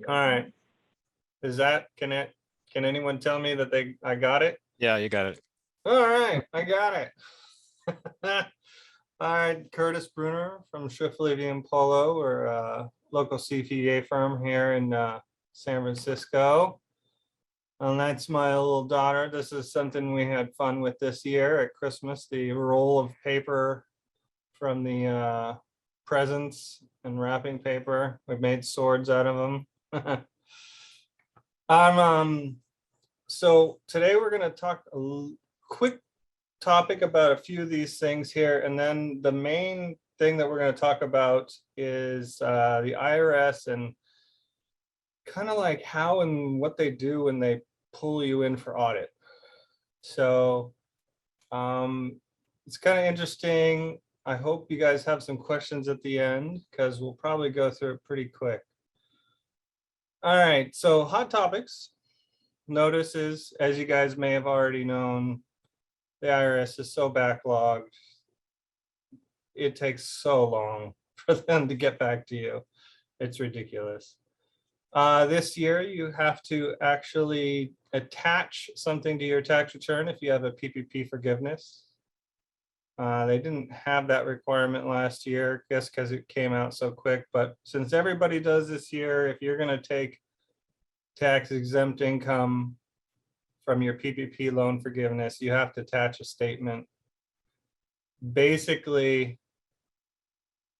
All right. Is that, can anyone tell me that I got it? Yeah, you got it. All right, I got it. All right, Curtis Bruner from Shwiff, Levy Polo. We're a local CPA firm here in San Francisco. And that's my little daughter. This is something we had fun with this year at Christmas, the roll of paper from the presents and wrapping paper. We made swords out of them. So today we're going to talk a quick topic about a few of these things here, and then the main thing that we're going to talk about is the IRS and kind of like how and what they do when they pull you in for audit. So it's kind of interesting. I hope you guys have some questions at the end because we'll probably go through it pretty quick. All right, so hot topics. Notices, as you guys may have already known, the IRS is so backlogged. It takes so long for them to get back to you. It's ridiculous. This year, you have to actually attach something to your tax return if you have a PPP forgiveness. They didn't have that requirement last year, I guess because it came out so quick. But since everybody does this year, if you're going to take tax exempt income from your PPP loan forgiveness, you have to attach a statement. Basically,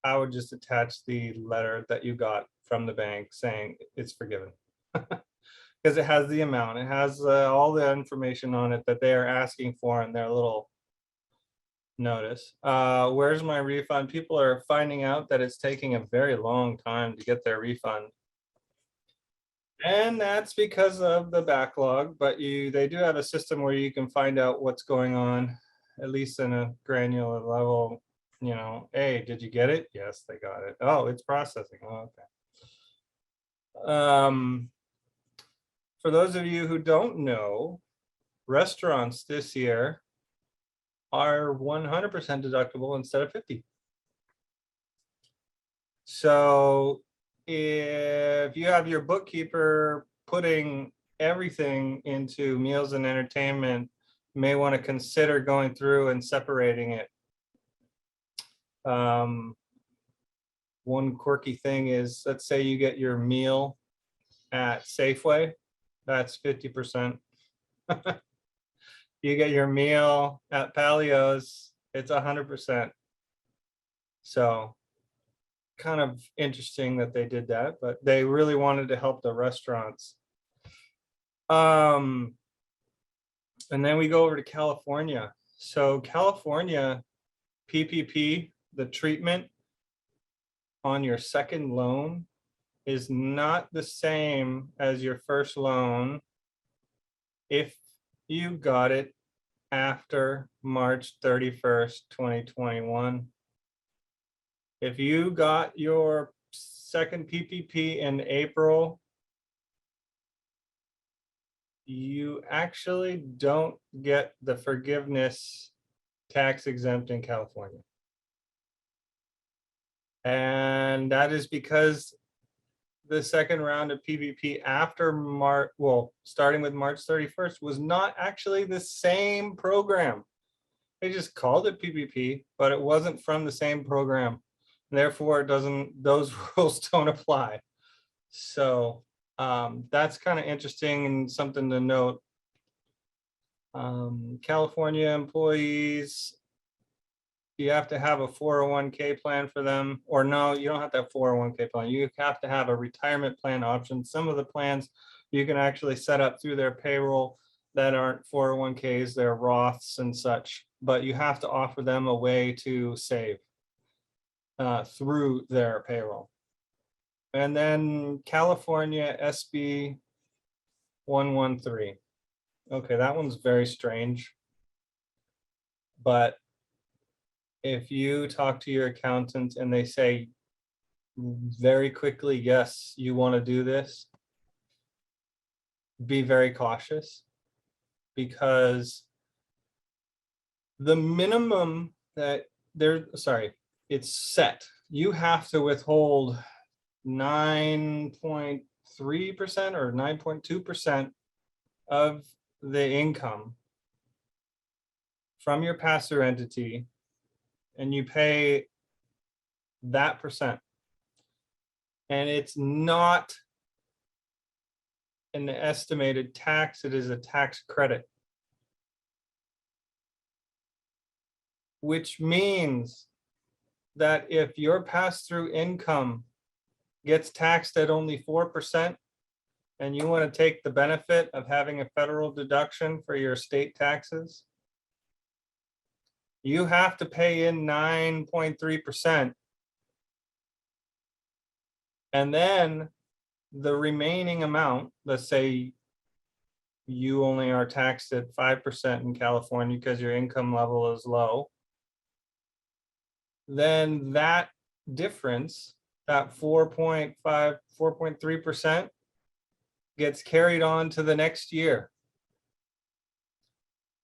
I would just attach the letter that you got from the bank saying it's forgiven. Because it has the amount, it has all the information on it that they are asking for in their little notice. Where's my refund? People are finding out that it's taking a very long time to get their refund. And that's because of the backlog, but they do have a system where you can find out what's going on, at least in a granular level. You know, hey, did you get it? Yes, they got it. Oh, it's processing. Oh, okay. For those of you who don't know, restaurants this year are 100% deductible instead of 50. So if you have your bookkeeper putting everything into meals and entertainment, you may want to consider going through and separating it. One quirky thing is, let's say you get your meal at Safeway, that's 50%. You get your meal at Palio's, it's 100%. So kind of interesting that they did that, but they really wanted to help the restaurants. And then we go over to California. So California PPP, the treatment on your second loan is not the same as your first loan if you got it after March 31st, 2021. If you got your second PPP in April, you actually don't get the forgiveness tax exempt in California. And that is because the second round of PPP after March, well, starting with March 31st, was not actually the same program. They just called it PPP, but it wasn't from the same program. Therefore, it doesn't, those rules don't apply. So that's kind of interesting and something to note. California employees, you have to have a 401k plan for them, or no, you don't have to have 401k plan. You have to have a retirement plan option. Some of the plans you can actually set up through their payroll that aren't 401ks, they're Roths and such, but you have to offer them a way to save through their payroll. And then California SB 113. Okay, that one's very strange. But if you talk to your accountant and they say very quickly, yes, you want to do this, be very cautious, because the minimum that it's set. You have to withhold 9.3% or 9.2% of the income from your pass-through entity, and you pay that percent. And it's not an estimated tax, it is a tax credit. Which means that if your pass-through income gets taxed at only 4%, and you want to take the benefit of having a federal deduction for your state taxes, you have to pay in 9.3%. And then the remaining amount, let's say you only are taxed at 5% in California because your income level is low, then that difference, that 4.3%, gets carried on to the next year.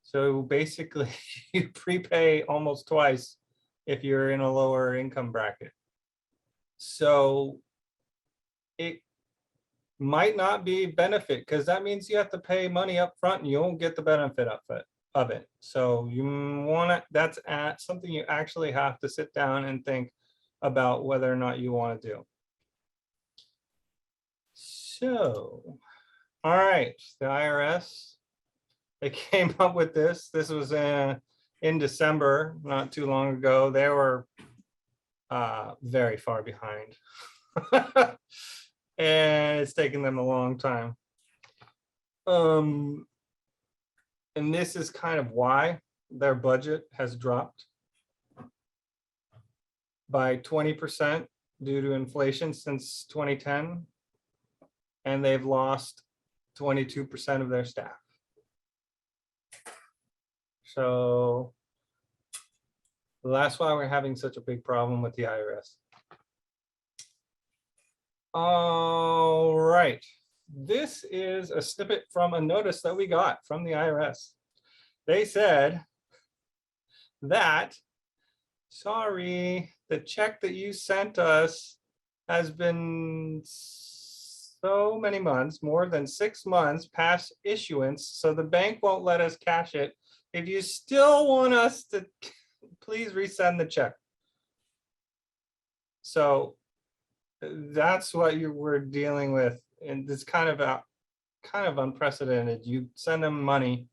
So basically, you prepay almost twice if you're in a lower income bracket. So it might not be benefit, because that means you have to pay money up front and you won't get the benefit of it. So you want to, that's something you actually have to sit down and think about whether or not you want to do. So, all right, the IRS, they came up with this. This was in December, not too long ago. They were very far behind. And it's taken them a long time. And this is kind of why their budget has dropped by 20% due to inflation since 2010. And they've lost 22% of their staff. So that's why we're having such a big problem with the IRS. All right. This is a snippet from a notice that we got from the IRS. They said that, sorry, the check that you sent us has been so many months, more than 6 months past issuance, so the bank won't let us cash it. If you still want us to, please resend the check. So that's what you were dealing with, and it's kind of unprecedented. You send them money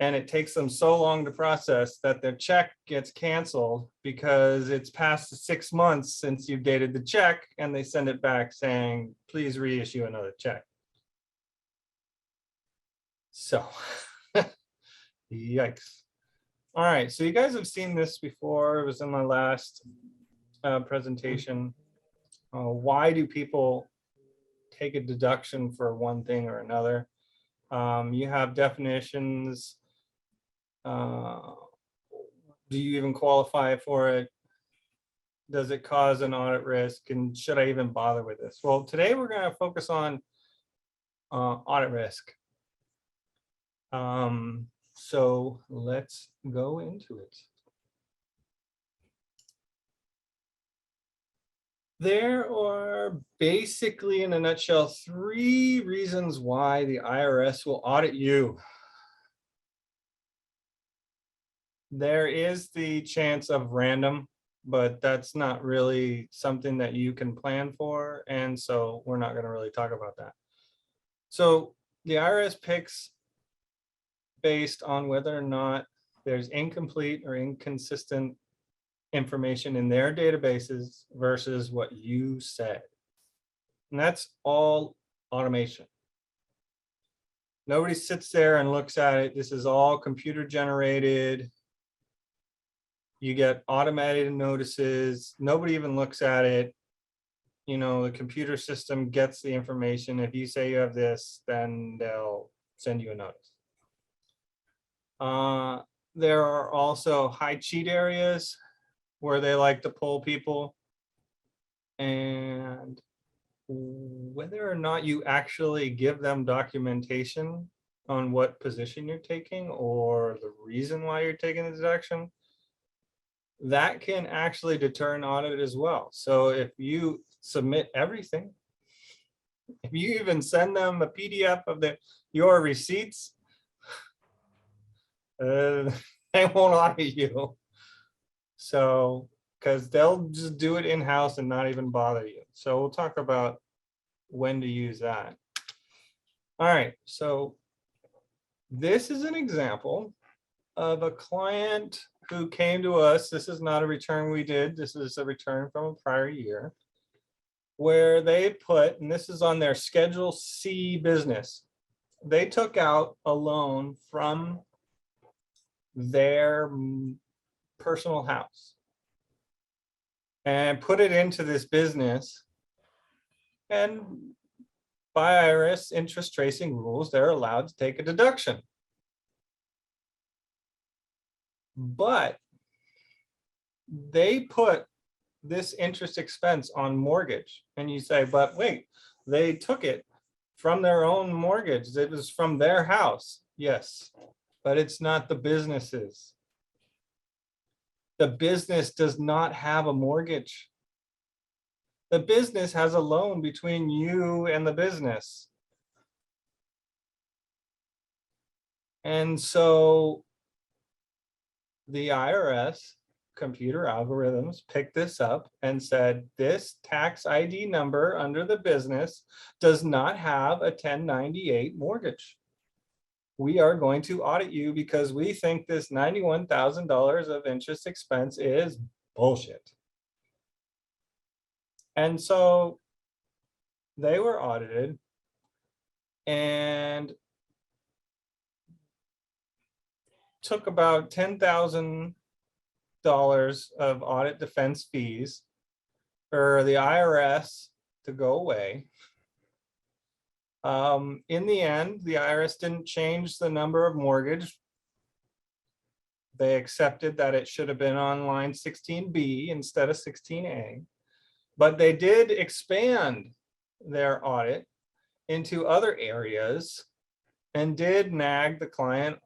and it takes them so long to process that their check gets canceled because it's past the 6 months since you've dated the check, and they send it back saying, please reissue another check. So yikes. All right, so you guys have seen this before. It was in my last presentation. Why do people take a deduction for one thing or another? You have definitions. Do you even qualify for it? Does it cause an audit risk? And should I even bother with this? Well, today we're going to focus on audit risk. So let's go into it. There are basically, in a nutshell, 3 reasons why the IRS will audit you. There is the chance of random, but that's not really something that you can plan for, and so we're not going to really talk about that. So the IRS picks based on whether or not there's incomplete or inconsistent information in their databases versus what you said. And that's all automation. Nobody sits there and looks at it. This is all computer generated. You get automated notices. Nobody even looks at it. You know, the computer system gets the information. If you say you have this, then they'll send you a notice. There are also high cheat areas where they like to pull people, and whether or not you actually give them documentation on what position you're taking or the reason why you're taking the deduction, that can actually deter an audit as well. So if you submit everything. If you even send them a PDF of your receipts, they won't audit you. So, because they'll just do it in-house and not even bother you. So we'll talk about when to use that. All right, so this is an example of a client who came to us. This is not a return we did. This is a return from a prior year where they put, and this is on their Schedule C business, they took out a loan from their personal house and put it into this business. And by IRS interest tracing rules, they're allowed to take a deduction. But they put this interest expense on mortgage. And you say, but wait, they took it from their own mortgage. It was from their house. Yes, but it's not the business's. The business does not have a mortgage. The business has a loan between you and the business. And so the IRS computer algorithms picked this up and said, this tax ID number under the business does not have a 1098 mortgage. We are going to audit you because we think this $91,000 of interest expense is bullshit. And so they were audited and took about $10,000 of audit defense fees for the IRS to go away. In the end, the IRS didn't change the number of mortgage. They accepted that it should have been on line 16B instead of 16A, but they did expand their audit into other areas and did nag the client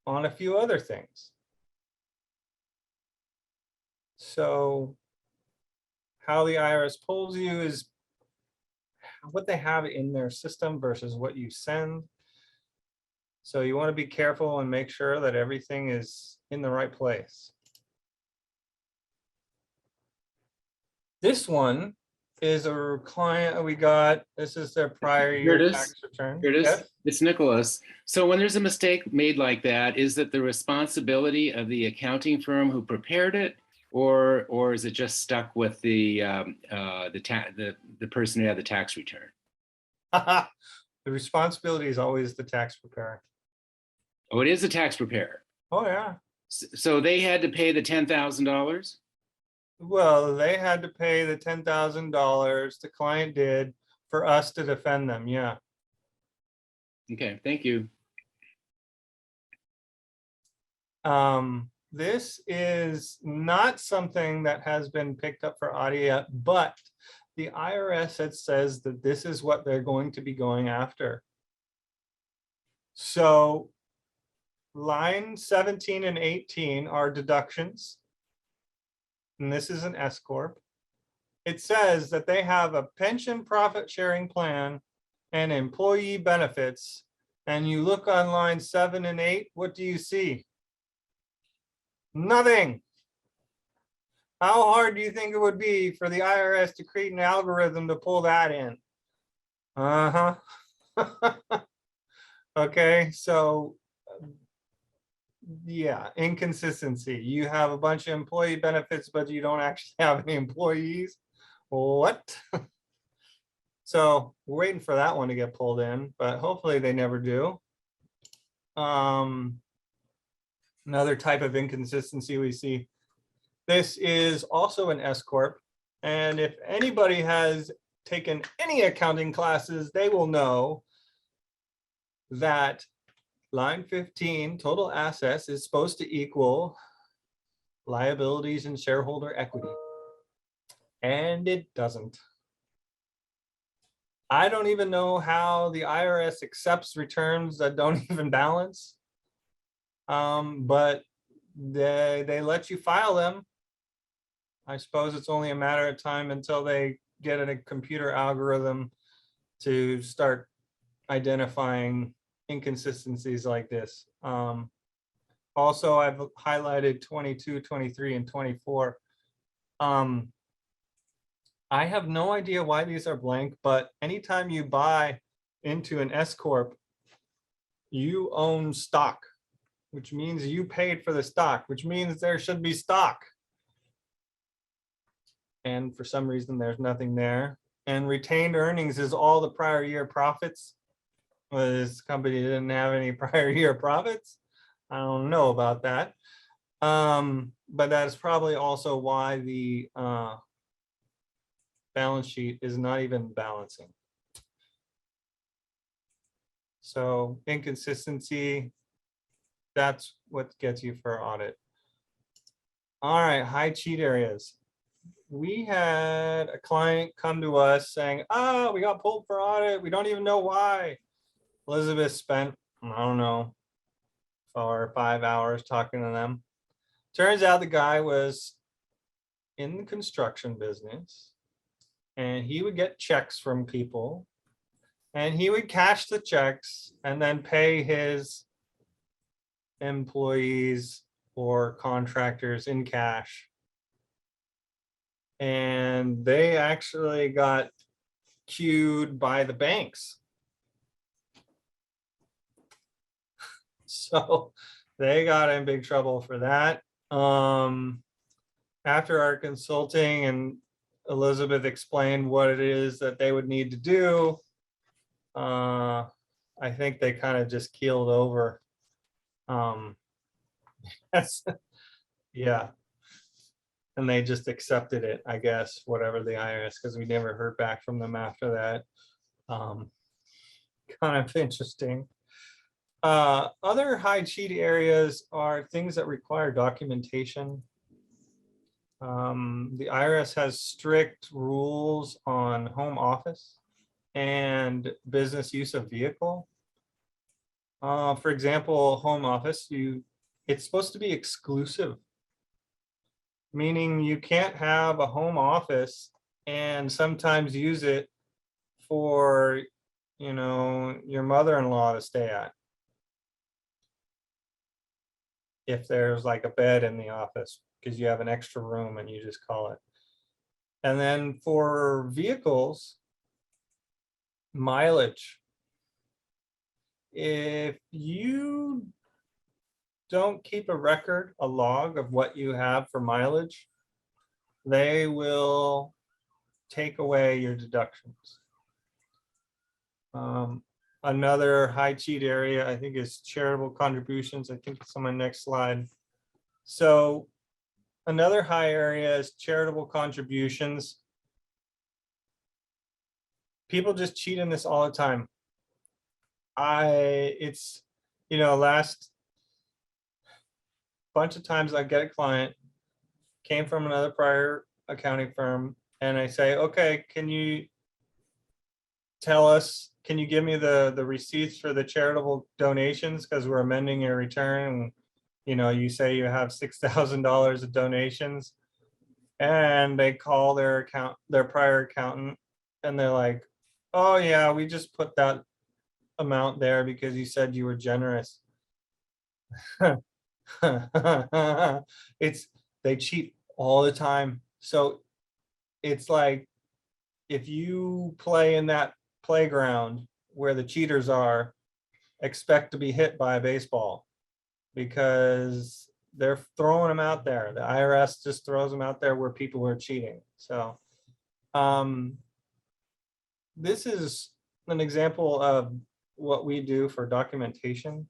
on a few other things. So how the IRS pulls you is what they have in their system versus what you send. So you want to be careful and make sure that everything is in the right place. This one is a client we got. This is their prior year tax return. Here it is. Yes? It's Nicholas. So when there's a mistake made like that, is that the responsibility of the accounting firm who prepared it, or is it just stuck with the person who had the tax return? The responsibility is always the tax preparer. Oh, it is the tax preparer. Oh yeah. So they had to pay the $10,000? Well, they had to pay the $10,000. The client did for us to defend them. Yeah. Okay, thank you. This is not something that has been picked up for audit yet, but the IRS says that this is what they're going to be going after. So line 17 and 18 are deductions. And this is an S Corp. It says that they have a pension profit sharing plan and employee benefits. And you look on line 7 and 8, what do you see? Nothing. How hard do you think it would be for the IRS to create an algorithm to pull that in? Okay, so yeah, inconsistency. You have a bunch of employee benefits, but you don't actually have any employees. What? So we're waiting for that one to get pulled in, but hopefully they never do. Another type of inconsistency we see. This is also an S Corp. And if anybody has taken any accounting classes, they will know that line 15, total assets, is supposed to equal liabilities and shareholder equity. And it doesn't. I don't even know how the IRS accepts returns that don't even balance. But they let you file them. I suppose it's only a matter of time until they get a computer algorithm to start identifying inconsistencies like this. Also, I've highlighted 22, 23, and 24. I have no idea why these are blank, but anytime you buy into an S Corp, you own stock, which means you paid for the stock, which means there should be stock. And for some reason, there's nothing there. And retained earnings is all the prior year profits. Well, this company didn't have any prior year profits. I don't know about that. But that's probably also why the balance sheet is not even balancing. So inconsistency, that's what gets you for audit. All right, high cheat areas. We had a client come to us saying, we got pulled for audit. We don't even know why. Elizabeth spent, I don't know, 4 or 5 hours talking to them. Turns out the guy was in the construction business, and he would get checks from people, and he would cash the checks and then pay his employees or contractors in cash. And they actually got queued by the banks. So they got in big trouble for that. After our consulting and Elizabeth explained what it is that they would need to do, I think they kind of just keeled over. Yeah. And they just accepted it, I guess, whatever the IRS, because we never heard back from them after that. Kind of interesting. Other high cheat areas are things that require documentation. The IRS has strict rules on home office and business use of vehicle. For example, home office, it's supposed to be exclusive, meaning you can't have a home office and sometimes use it for, your mother-in-law to stay at. If there's like a bed in the office, because you have an extra room and you just call it. And then for vehicles, mileage. If you don't keep a record, a log of what you have for mileage, they will take away your deductions. Another high cheat area, I think, is charitable contributions. I think it's on my next slide. So another high area is charitable contributions. People just cheat in this all the time. Last bunch of times I get a client, came from another prior accounting firm, and I say, okay, can you give me the receipts for the charitable donations, because we're amending your return, and you say you have $6,000 of donations, and they call their prior accountant, and they're like, oh yeah, we just put that amount there because you said you were generous. They cheat all the time. So it's like, if you play in that playground where the cheaters are, expect to be hit by a baseball, because they're throwing them out there. The IRS just throws them out there where people are cheating. So this is an example of what we do for documentation.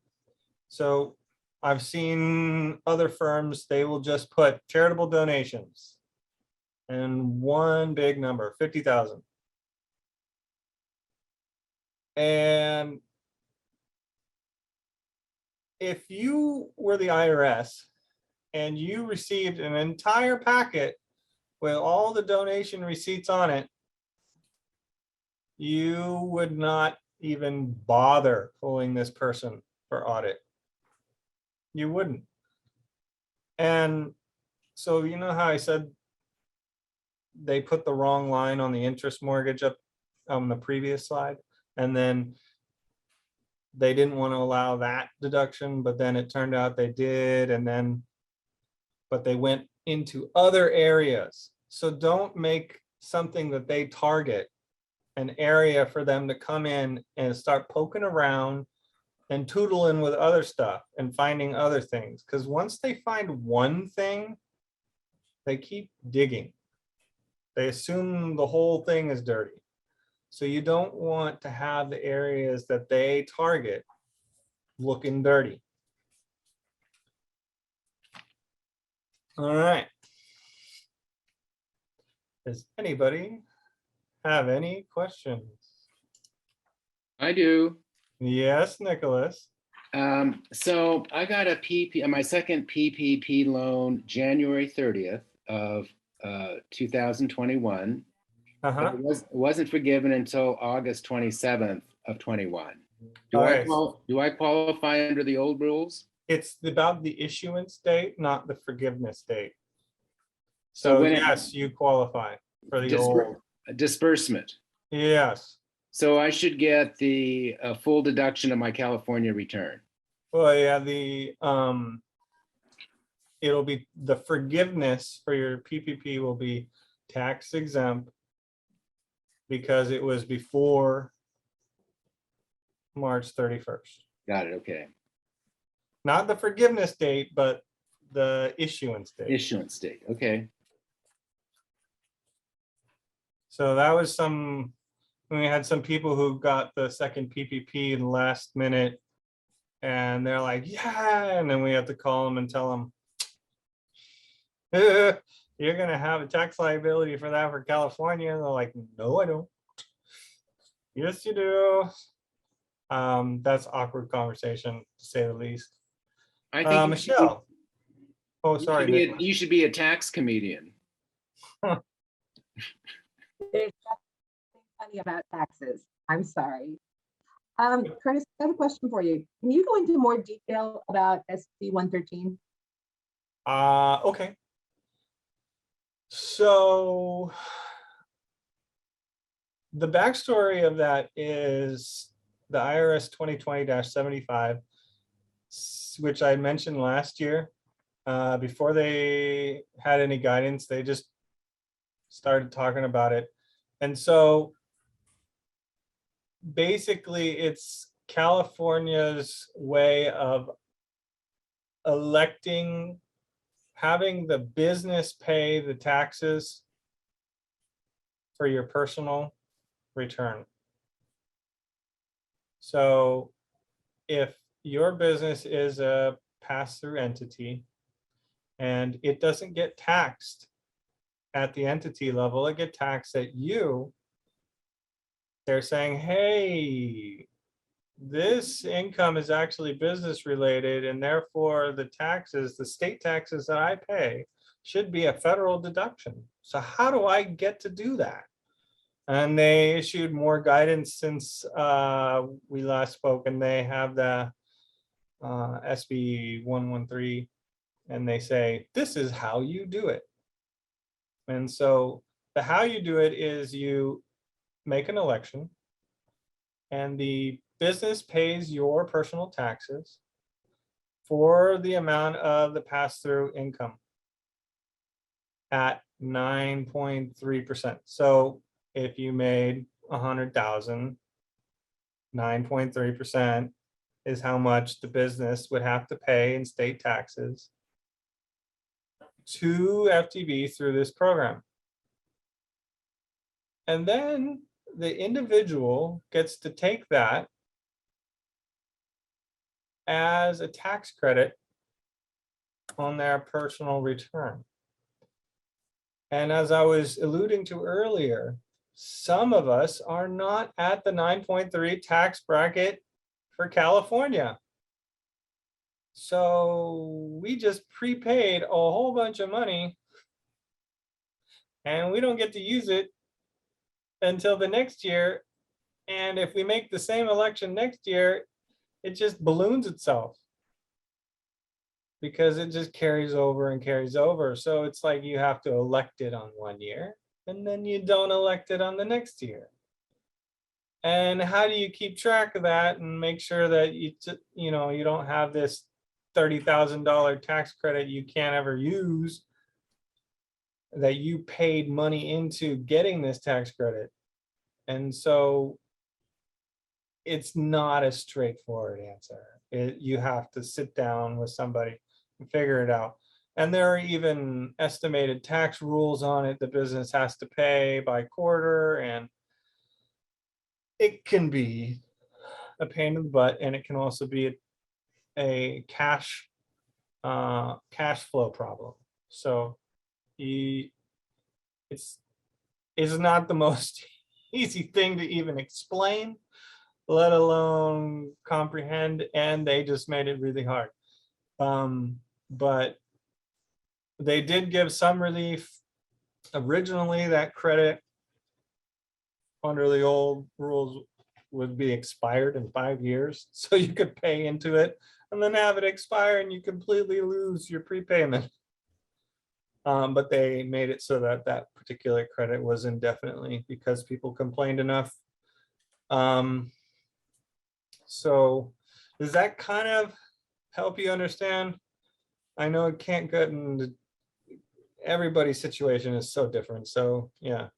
So I've seen other firms, they will just put charitable donations and one big number, 50,000. And if you were the IRS and you received an entire packet with all the donation receipts on it, you would not even bother pulling this person for audit. You wouldn't. And so, how I said they put the wrong line on the interest mortgage up on the previous slide. And then they didn't want to allow that deduction, but then it turned out they did. And then, but they went into other areas. So don't make something that they target an area for them to come in and start poking around and tootling with other stuff and finding other things. Because once they find one thing, they keep digging. They assume the whole thing is dirty. So you don't want to have the areas that they target looking dirty. All right. Does anybody have any questions? I do. Yes, Nicholas. So I got a my second PPP loan January 30th of 2021. Uh-huh. But it wasn't forgiven until August 27th of 21. Do I qualify under the old rules? It's about the issuance date, not the forgiveness date. So So when yes, you qualify for the old. disbursement. Yes. So I should get the full deduction of my California return. Well, yeah, it'll be the forgiveness for your PPP will be tax exempt because it was before March 31st. Got it. Okay. Not the forgiveness date, but the issuance date. Issuance date. Okay. So that was we had some people who got the second PPP in the last minute and they're like, yeah, and then we have to call them and tell them, you're gonna have a tax liability for that for California. And they're like, no, I don't. Yes, you do. That's awkward conversation to say the least. I think Michelle. Oh, sorry. You should be a tax comedian. There's nothing funny about taxes. I'm sorry. Curtis, I have a question for you. Can you go into more detail about SB 113? Okay. So the backstory of that is the IRS 2020-75, which I mentioned last year. Before they had any guidance, they just started talking about it. And so basically it's California's way of having the business pay the taxes for your personal return. So if your business is a pass-through entity and it doesn't get taxed at the entity level, it gets taxed at you. They're saying, hey, this income is actually business related and therefore the taxes, the state taxes that I pay should be a federal deduction. So how do I get to do that? And they issued more guidance since we last spoke, and they have the SB 113, and they say, this is how you do it. And so the how you do it is you make an election and the business pays your personal taxes for the amount of the pass-through income at 9.3%. So if you made 100,000, 9.3% is how much the business would have to pay in state taxes to FTB through this program. And then the individual gets to take that as a tax credit on their personal return. And as I was alluding to earlier, some of us are not at the 9.3 tax bracket for California. So we just prepaid a whole bunch of money and we don't get to use it until the next year. And if we make the same election next year, it just balloons itself because it just carries over and carries over. So it's like you have to elect it on 1 year, and then you don't elect it on the next year. And how do you keep track of that and make sure that you know, you don't have this $30,000 tax credit you can't ever use, that you paid money into getting this tax credit? And so it's not a straightforward answer. You have to sit down with somebody and figure it out. And there are even estimated tax rules on it the business has to pay by quarter, and it can be a pain in the butt, and it can also be a cash flow problem. So it's not the most easy thing to even explain, let alone comprehend, and they just made it really hard. But they did give some relief. Originally, that credit under the old rules would be expired in 5 years. So you could pay into it and then have it expire and you completely lose your prepayment. But they made it so that that particular credit was indefinitely because people complained enough. So does that kind of help you understand? I know it can't get into everybody's situation is so different. So yeah,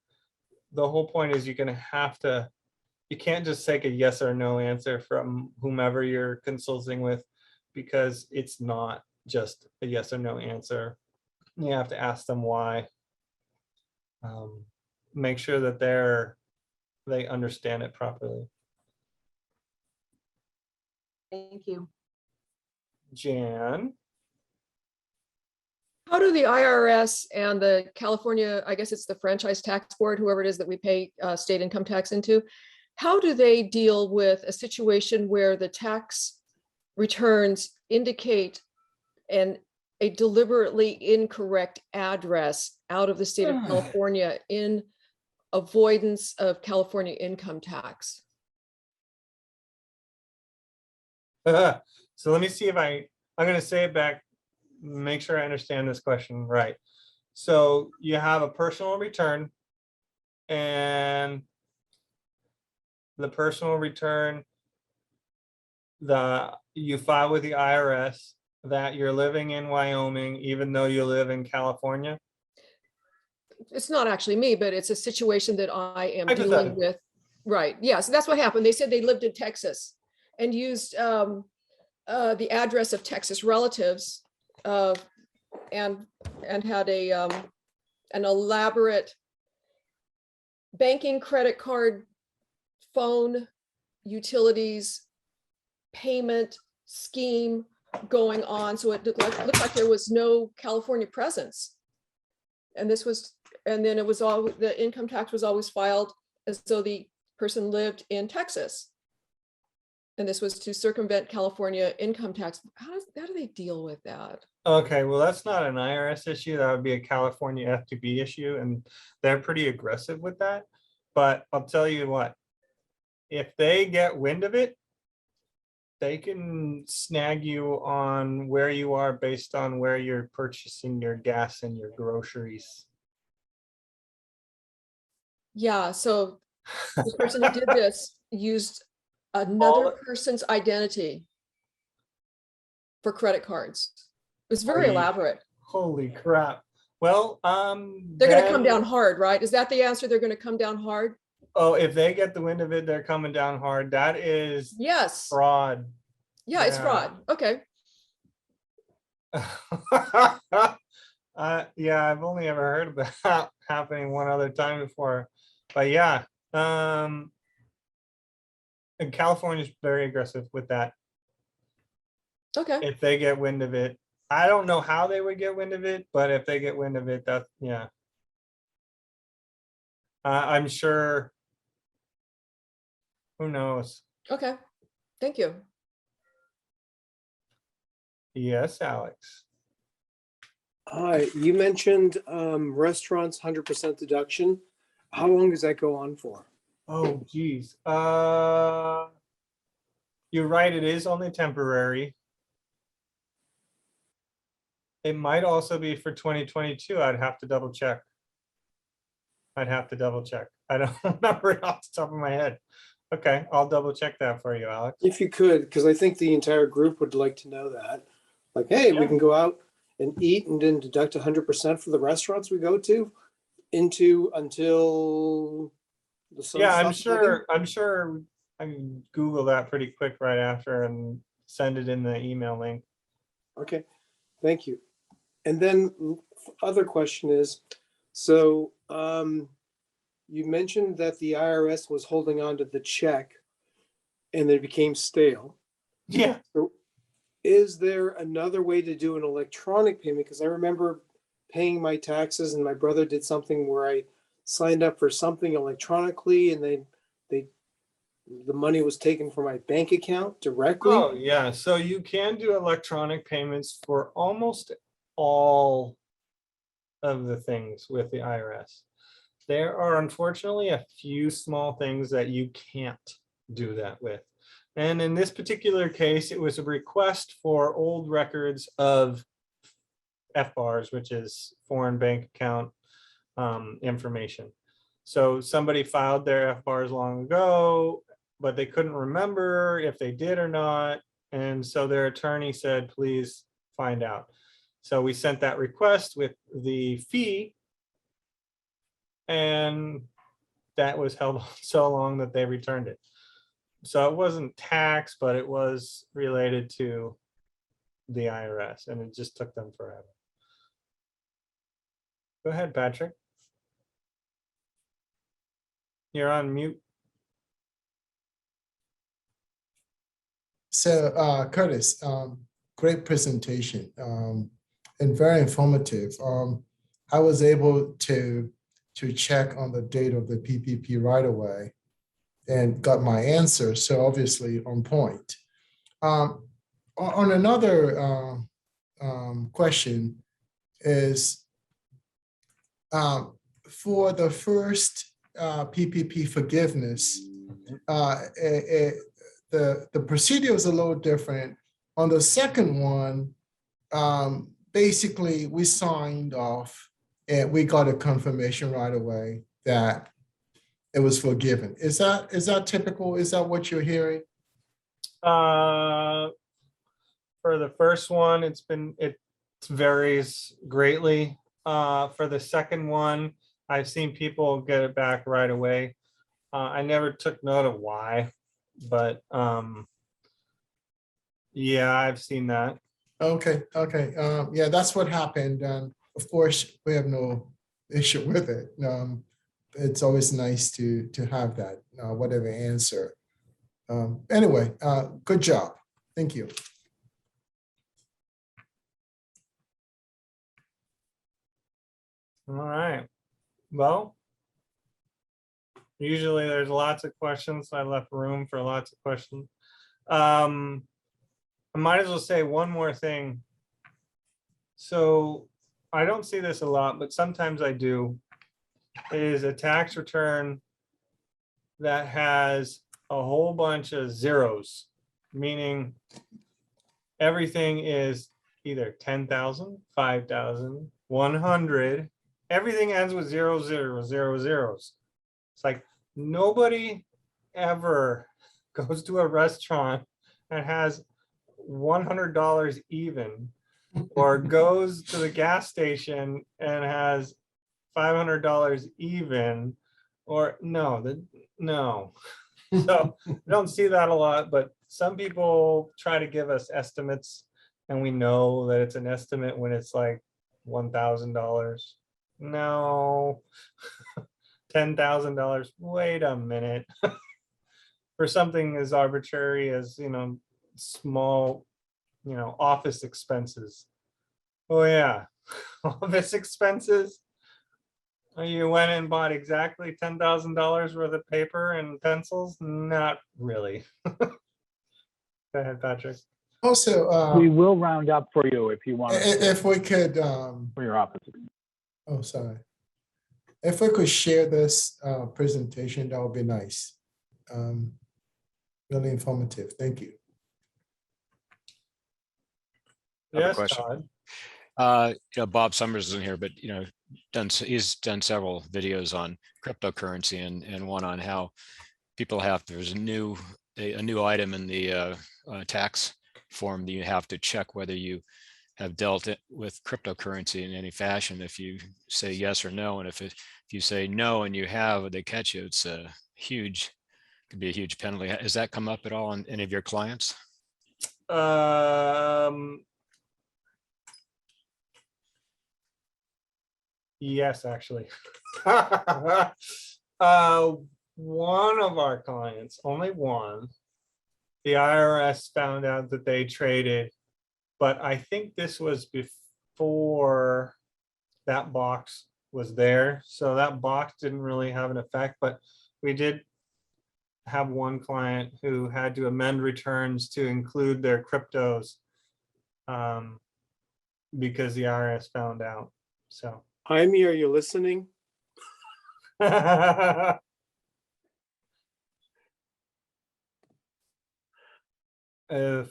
the whole point is you're going to have to, you can't just take a yes or no answer from whomever you're consulting with, because it's not just a yes or no answer. You have to ask them why. Make sure that they understand it properly. Thank you. Jan? How do the IRS and the California, I guess it's the franchise tax board, whoever it is that we pay state income tax into, how do they deal with a situation where the tax returns indicate a deliberately incorrect address out of the state of California in avoidance of California income tax? So let me see if I'm going to say it back, make sure I understand this question right. So you have a personal return, and the personal return, you file with the IRS that you're living in Wyoming, even though you live in California. It's not actually me, but it's a situation that I am dealing Hypothetical. with. Right. Yeah. So that's what happened. They said they lived in Texas and used the address of Texas relatives and had an elaborate banking, credit card, phone, utilities, payment scheme going on. So it looked like there was no California presence. And then it was all, the income tax was always filed as though the person lived in Texas. And this was to circumvent California income tax. How do they deal with that? Okay, well, that's not an IRS issue. That would be a California FTB issue, and they're pretty aggressive with that. But I'll tell you what, if they get wind of it, they can snag you on where you are based on where you're purchasing your gas and your groceries. Yeah, so the person who did this used another person's identity for credit cards. It was very elaborate. Holy crap. Well, they're going to come down hard, right? Is that the answer? They're going to come down hard? Oh, if they get the wind of it, they're coming down hard. That is yes, fraud. Yeah, it's fraud. Okay. Yeah, I've only ever heard of that happening one other time before, but yeah, and California is very aggressive with that. Okay. If they get wind of it, I don't know how they would get wind of it, but if they get wind of it, that's, yeah. I'm sure. Who knows? Okay. Thank you. Yes, Alex. You mentioned restaurants 100% deduction. How long does that go on for? Oh, geez. You're right, it is only temporary. It might also be for 2022. I'd have to double check. I'd have to double check. I don't remember it off the top of my head. Okay, I'll double check that for you, Alex. If you could, because I think the entire group would like to know that. Like, hey, we Yeah. can go out and eat and then deduct 100% for the restaurants we go to until the sun Yeah, I'm stops setting. sure I can Google that pretty quick right after and send it in the email link. Okay, thank you. And then other question is, so you mentioned that the IRS was holding on to the check and it became stale. Yeah. So is there another way to do an electronic payment? Because I remember paying my taxes and my brother did something where I signed up for something electronically and the money was taken from my bank account directly. Oh, yeah. So you can do electronic payments for almost all of the things with the IRS. There are unfortunately a few small things that you can't do that with. And in this particular case, it was a request for old records of FBARs, which is foreign bank account information. So somebody filed their FBARs long ago, but they couldn't remember if they did or not. And so their attorney said, please find out. So we sent that request with the fee, and that was held on so long that they returned it. So it wasn't tax, but it was related to the IRS, and it just took them forever. Go ahead, Patrick. You're on mute. So Curtis, great presentation and very informative. I was able to check on the date of the PPP right away and got my answer. So obviously on point. On another question is for the first PPP forgiveness, the procedure was a little different. On the second one, basically we signed off and we got a confirmation right away that it was forgiven. Is that typical? Is that what you're hearing? For the first one, it varies greatly. For the second one, I've seen people get it back right away. I never took note of why, but yeah, I've seen that. Okay. Yeah, that's what happened. Of course, we have no issue with it. It's always nice to have that, whatever answer. Anyway, good job. Thank you. All right. Well, usually there's lots of questions. I left room for lots of questions. I might as well say one more thing. So I don't see this a lot, but sometimes I do. Is a tax return that has a whole bunch of zeros, meaning everything is either 10,000, 5,000, 100. Everything ends with 0, 0, 0, zeros. It's like nobody ever goes to a restaurant and has $100 even, or goes to the gas station and has $500 even, or no. So I don't see that a lot, but some people try to give us estimates, and we know that it's an estimate when it's like $1,000. No, $10,000. Wait a minute. For something as arbitrary as, small, office expenses. Oh yeah, office expenses. You went and bought exactly $10,000 worth of paper and pencils? Not really. Go ahead, Patrick. Also, We will round up for you if you want. if we could, For your office. oh, sorry. If we could share this presentation, that would be nice. Really informative. Thank you. I have a Yes, question. Todd. Bob Summers isn't here, but he's done several videos on cryptocurrency and one on how people there's a new item in the tax form that you have to check whether you have dealt it with cryptocurrency in any fashion. If you say yes or no, and if you say no and you have, they catch you, it's a huge, could be a huge penalty. Has that come up at all on any of your clients? Yes, actually. One of our clients, only one, the IRS found out that they traded, but I think this was before that box was there. So that box didn't really have an effect, but we did have one client who had to amend returns to include their cryptos because the IRS found out. So Jaime, are you listening?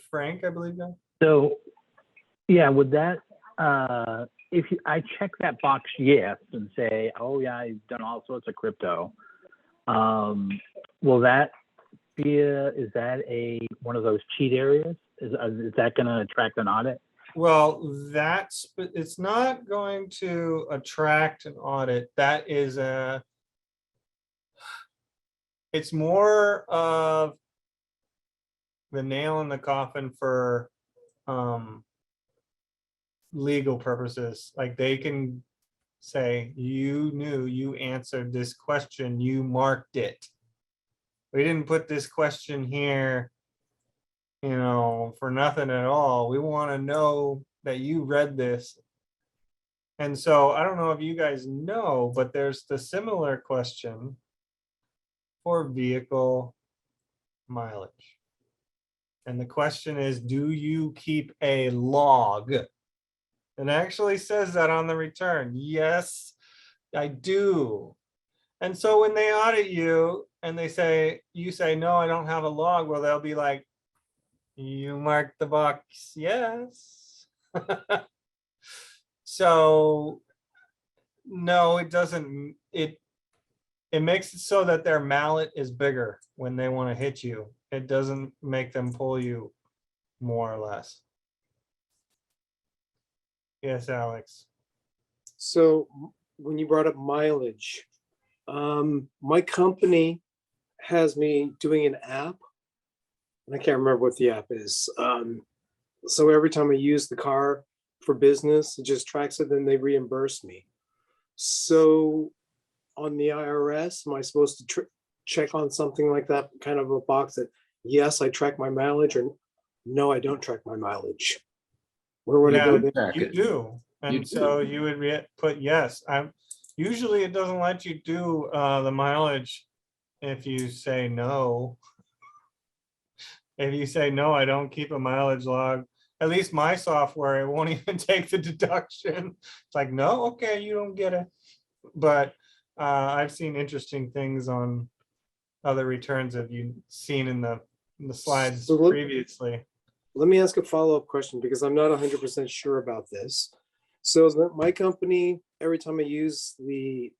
Frank, I believe that. So, yeah, with that, if I check that box yes and say, oh yeah, I've done all sorts of crypto, will that be is that one of those cheat areas? Is that going to attract an audit? Well, it's not going to attract an audit. That is it's more of the nail in the coffin for legal purposes. Like they can say, you answered this question, you marked it. We didn't put this question here, for nothing at all. We want to know that you read this. And so I don't know if you guys know, but there's the similar question for vehicle mileage. And the question is, do you keep a log? It actually says that on the return. Yes, I do. And so when they audit you and you say, no, I don't have a log, well, they'll be like, you marked the box, yes. So no, it doesn't. It makes it so that their mallet is bigger when they want to hit you. It doesn't make them pull you more or less. Yes, Alex. So when you brought up mileage, my company has me doing an app, and I can't remember what the app is. So every time I use the car for business, it just tracks it, then they reimburse me. So on the IRS, am I supposed to check on something like that, kind of a box that, yes, I track my mileage, or no, I don't track my mileage? Where would I go there? You do. And so you would put yes. Usually it doesn't let you do the mileage if you say no. If you say no, I don't keep a mileage log. At least my software, it won't even take the deduction. It's like, no, okay, you don't get it. But I've seen interesting things on other returns that you've seen in the slides previously. Let me ask a follow-up question because I'm not 100% sure about this. So my company, every time I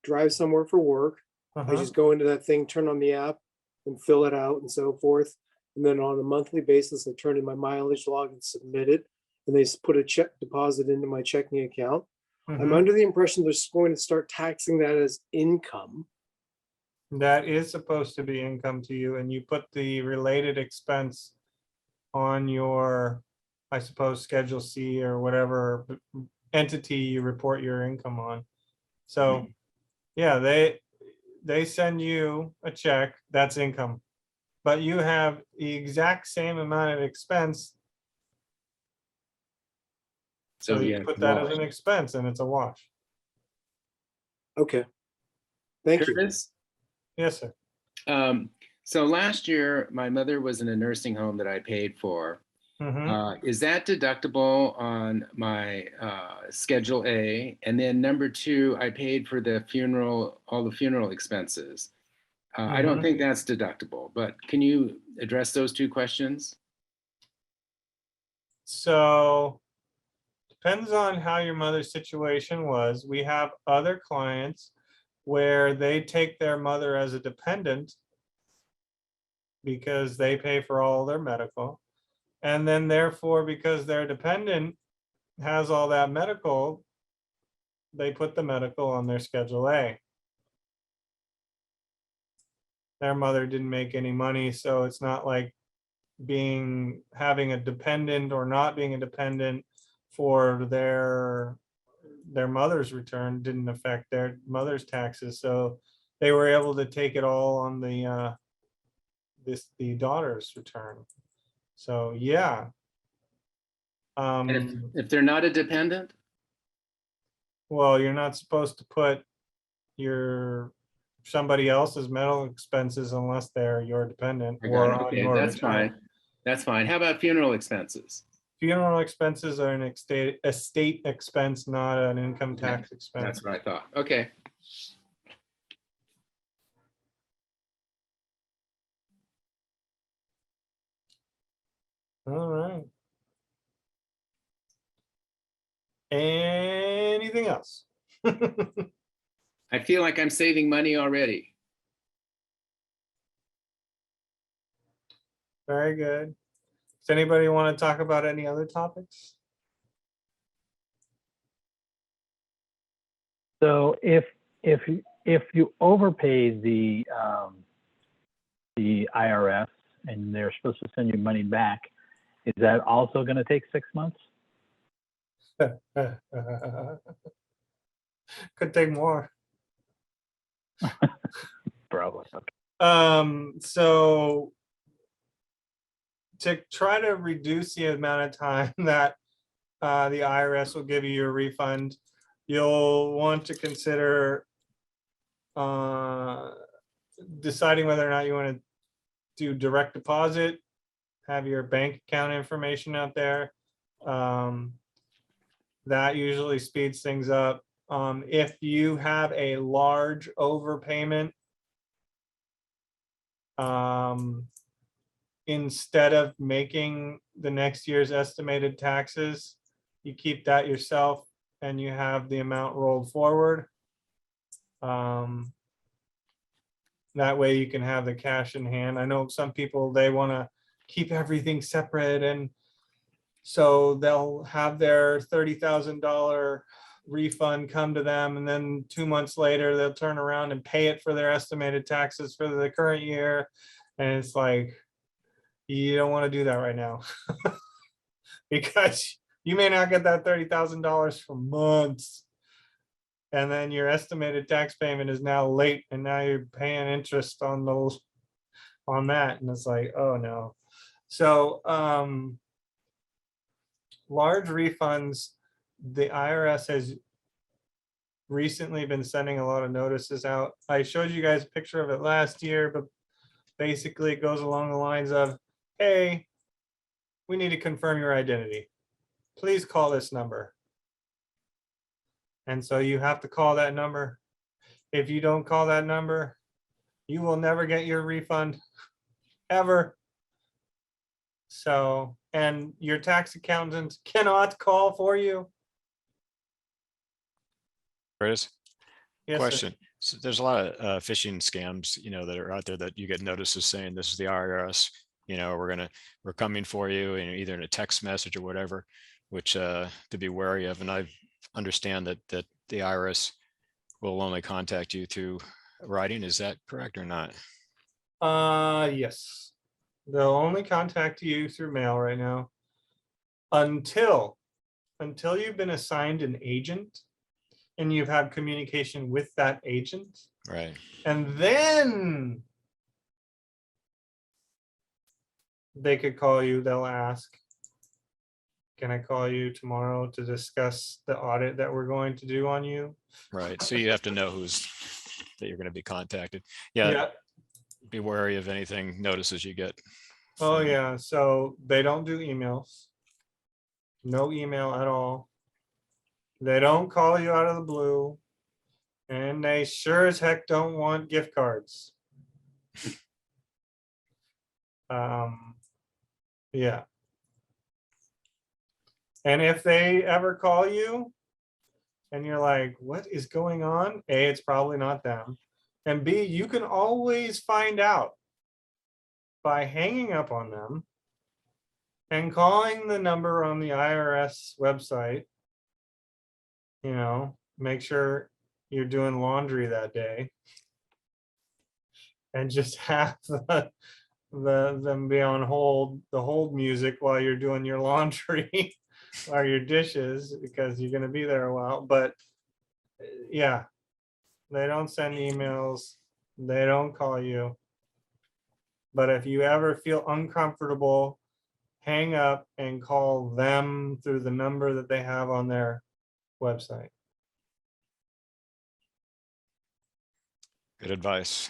drive somewhere for work, I just go into that thing, turn on the app and fill it out and so forth. And then on a monthly basis, I turn in my mileage log and submit it. And they put a check deposit into my checking account. I'm under the impression they're going to start taxing that as income. That is supposed to be income to you, and you put the related expense on your, I suppose, Schedule C or whatever entity you report your income on. So yeah, they send you a check, that's income, but you have the exact same amount of expense. So you put that as an expense and it's a wash. Okay. Thank you. Yes, sir. So last year, my mother was in a nursing home that I paid for. Is that deductible on my Schedule A? And then number two, I paid for all the funeral expenses. I don't think that's deductible, but can you address those two questions? So depends on how your mother's situation was. We have other clients where they take their mother as a dependent because they pay for all their medical. And then therefore, because their dependent has all that medical, they put the medical on their Schedule A. Their mother didn't make any money, so it's not like having a dependent or not being a dependent for their mother's return didn't affect their mother's taxes. So they were able to take it all on the daughter's return. So yeah. And if they're not a dependent? Well, you're not supposed to put somebody else's medical expenses unless they're your dependent I or got it. on Okay, your that's return. fine. That's fine. How about funeral expenses? Funeral expenses are an estate expense, not an income tax expense. That's what I thought. Okay. All right. Anything else? I feel like I'm saving money already. Very good. Does anybody want to talk about any other topics? So if you overpay the IRS and they're supposed to send you money back, is that also going to take 6 months? Could take more. Probably. Okay. So to try to reduce the amount of time that the IRS will give you your refund, you'll want to consider deciding whether or not you want to do direct deposit, have your bank account information out there. That usually speeds things up. If you have a large overpayment, instead of making the next year's estimated taxes, you keep that yourself and you have the amount rolled forward. That way you can have the cash in hand. I know some people, they want to keep everything separate, and so they'll have their $30,000 refund come to them, and then 2 months later they'll turn around and pay it for their estimated taxes for the current year. And it's like, you don't want to do that right now because you may not get that $30,000 for months. And then your estimated tax payment is now late, and now you're paying interest on that. And it's like, oh no. So large refunds, the IRS has recently been sending a lot of notices out. I showed you guys a picture of it last year, but basically it goes along the lines of, hey, we need to confirm your identity. Please call this number. And so you have to call that number. If you don't call that number, you will never get your refund ever. So, and your tax accountant cannot call for you. Curtis, Yes, sir. question. So there's a lot of phishing scams, that are out there that you get notices saying this is the IRS, we're coming for you, either in a text message or whatever, which to be wary of. And I understand that the IRS will only contact you through writing. Is that correct or not? Yes. They'll only contact you through mail right now until you've been assigned an agent and you've had communication with that agent. Right. And then they could call you. They'll ask, can I call you tomorrow to discuss the audit that we're going to do on you? Right. So you have to know that you're going to be contacted. Yeah. Be wary of anything notices you get. Oh yeah. So they don't do emails. No email at all. They don't call you out of the blue. And they sure as heck don't want gift cards. Yeah. And if they ever call you and you're like, what is going on? A, it's probably not them. And B, you can always find out by hanging up on them and calling the number on the IRS website. You know, make sure you're doing laundry that day. And just have them be on hold, the hold music while you're doing your laundry or your dishes, because you're going to be there a while. But yeah, they don't send emails, they don't call you. But if you ever feel uncomfortable, hang up and call them through the number that they have on their website. Good advice.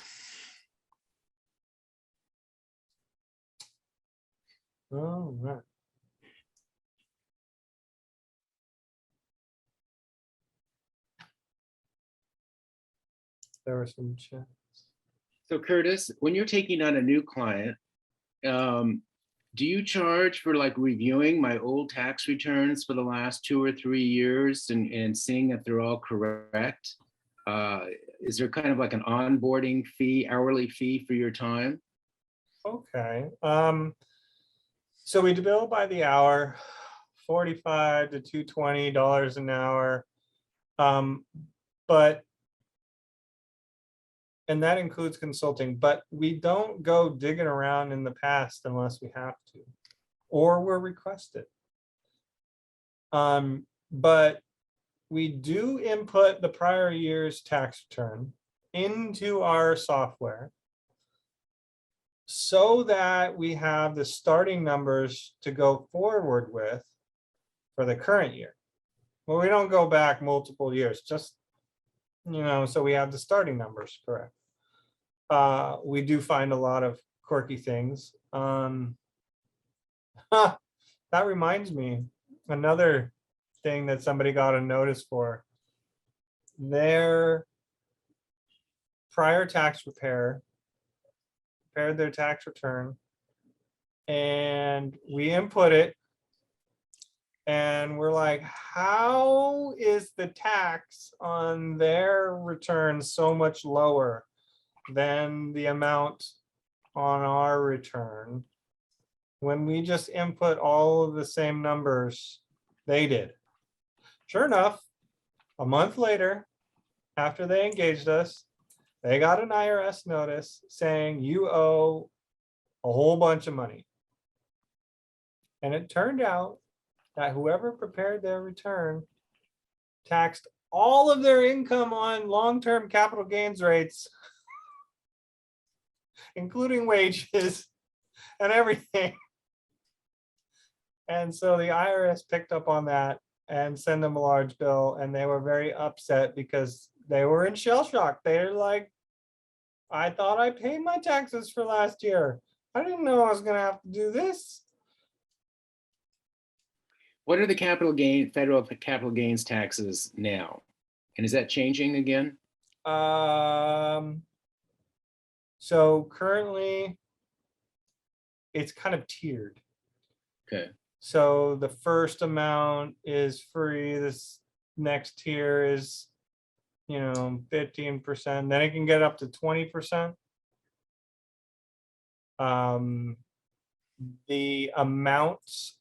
All right. There were some chats. So Curtis, when you're taking on a new client, do you charge for like reviewing my old tax returns for the last 2 or 3 years and seeing if they're all correct? Is there kind of like an onboarding fee, hourly fee for your time? Okay. So we bill by the hour, $45 to $220 an hour. And that includes consulting, but we don't go digging around in the past unless we have to, or we're requested. But we do input the prior year's tax return into our software so that we have the starting numbers to go forward with for the current year. Well, we don't go back multiple years, just, you know, so we have the starting numbers correct. We do find a lot of quirky things. That reminds me, another thing that somebody got a notice for. Their prior tax preparer prepared their tax return, and we input it, and we're like, how is the tax on their return so much lower than the amount on our return when we just input all of the same numbers they did? Sure enough, a month later, after they engaged us, they got an IRS notice saying you owe a whole bunch of money. And it turned out that whoever prepared their return taxed all of their income on long-term capital gains rates, including wages and everything. And so the IRS picked up on that and sent them a large bill, and they were very upset because they were in shell shock. They're like, I thought I paid my taxes for last year. I didn't know I was going to have to do this. What are the federal capital gains taxes now? And is that changing again? So currently it's kind of tiered. Okay. So the first amount is free. This next tier is, you know, 15%. Then it can get up to 20%. The amounts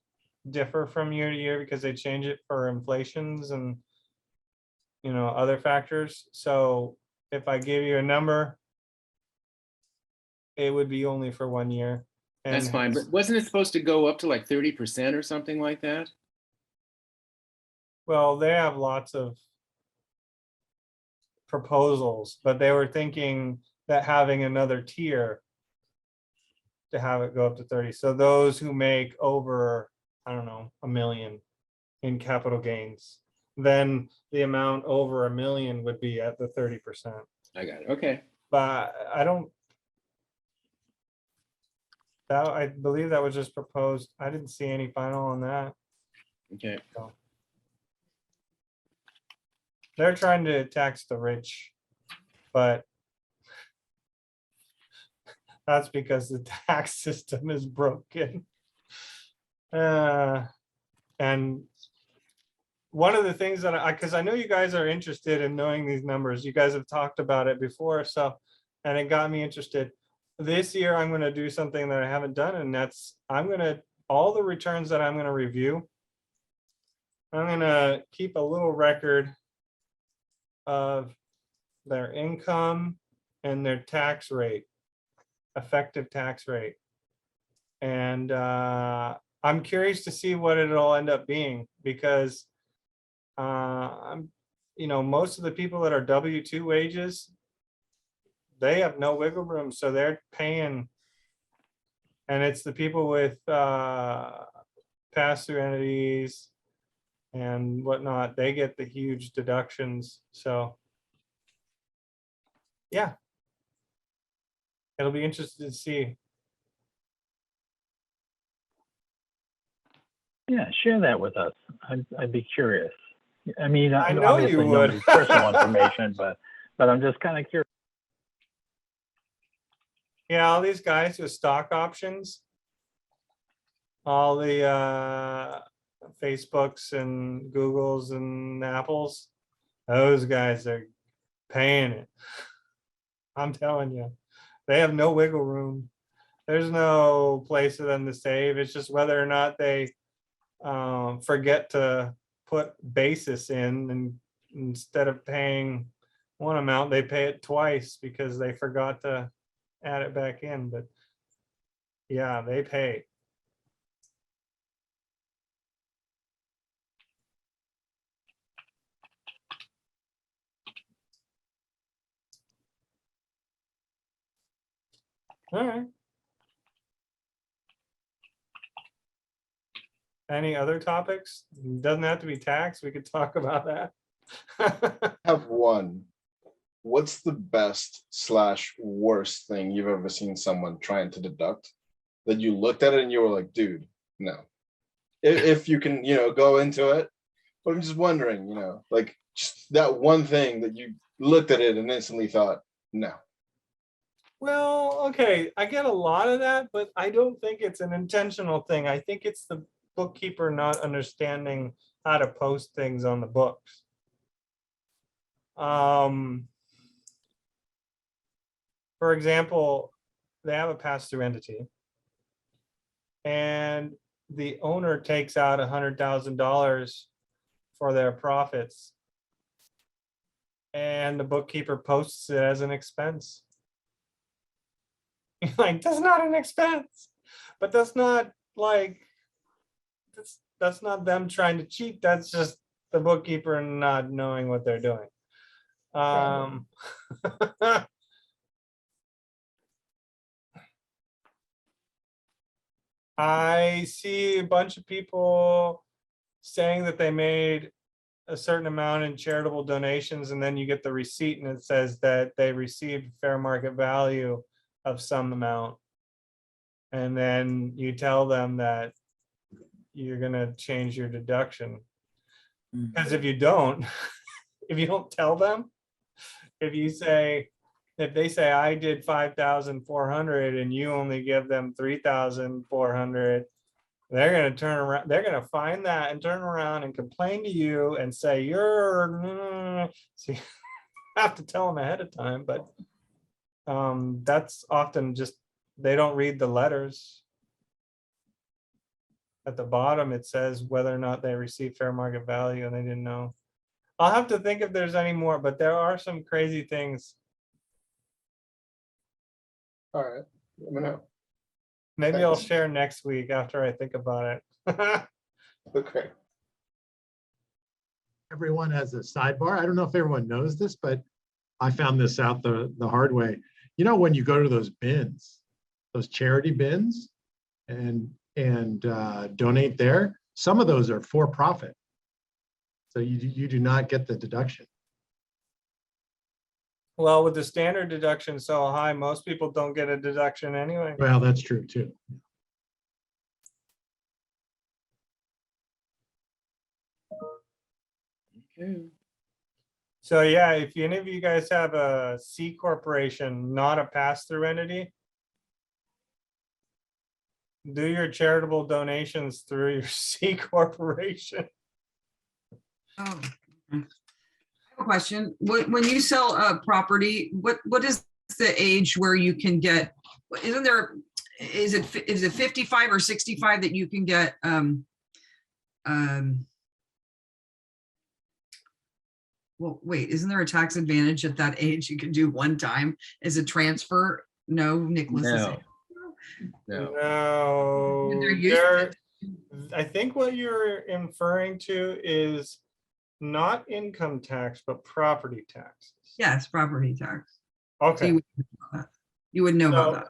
differ from year to year because they change it for inflations and, you know, other factors. So if I give you a number, it would be only for 1 year. That's fine, but wasn't it supposed to go up to like 30% or something like that? Well, they have lots of proposals, but they were thinking that having another tier to have it go up to 30. So those who make over, I don't know, $1 million in capital gains, then the amount over $1 million would be at the 30%. I got it. Okay. But I believe that was just proposed. I didn't see any final on that. Okay. So they're trying to tax the rich, but that's because the tax system is broken. And one of the things that because I know you guys are interested in knowing these numbers. You guys have talked about it before, so, and it got me interested. This year, I'm going to do something that I haven't done, and that's all the returns that I'm going to review, I'm going to keep a little record of their income and their tax rate, effective tax rate. And I'm curious to see what it'll end up being, because most of the people that are W-2 wages, they have no wiggle room, so they're paying. And it's the people with pass-through entities and whatnot, they get the huge deductions. So yeah, it'll be interesting to see. Yeah, share that with us. I'd be curious. I mean, I know obviously you would. nobody's personal information, but I'm just kind of curious. Yeah, all these guys with stock options, all the Facebooks and Googles and Apples, those guys are paying it. I'm telling you, they have no wiggle room. There's no place for them to save. It's just whether or not they forget to put basis in, and instead of paying one amount, they pay it twice because they forgot to add it back in. But yeah, they pay. All right. Any other topics? Doesn't have to be tax. We could talk about that. Have one. What's the best / worst thing you've ever seen someone trying to deduct that you looked at it and you were like, dude, no. If you can, go into it. But I'm just wondering, like just that one thing that you looked at it and instantly thought, no. Well, okay, I get a lot of that, but I don't think it's an intentional thing. I think it's the bookkeeper not understanding how to post things on the books. For example, they have a pass-through entity, and the owner takes out $100,000 for their profits, and the bookkeeper posts it as an expense. You're like, that's not an expense, but that's not like, that's not them trying to cheat. That's just the bookkeeper not knowing what they're doing. I see a bunch of people saying that they made a certain amount in charitable donations, and then you get the receipt and it says that they received fair market value of some amount. And then you tell them that you're going to change your deduction. Because if you don't, if you don't tell them, if they say I did 5,400 and you only give them 3,400, they're going to turn around, they're going to find that and turn around and complain to you and say you're, so you have to tell them ahead of time. But that's often just, they don't read the letters. At the bottom, it says whether or not they received fair market value, and they didn't know. I'll have to think if there's any more, but there are some crazy things. All right, let me know. Maybe I'll Thanks. share next week after I think about it. Okay. Everyone has a sidebar. I don't know if everyone knows this, but I found this out the hard way. When you go to those bins, those charity bins, and donate there, some of those are for profit. So you do not get the deduction. Well, with the standard deduction so high, most people don't get a deduction anyway. Well, that's true too. Okay. So yeah, if any of you guys have a C corporation, not a pass-through entity, do your charitable donations through your C corporation. Oh, okay. I have a question. When you sell a property, what is the age where you can get, is it 55 or 65 that you can get, well, wait, isn't there a tax advantage at that age? You can do one time as a transfer? No, Nicholas is saying. No. No, They're used there, I think what you're inferring to is not income tax, but property taxes. Yes, property tax. So Okay, you would know about So- that.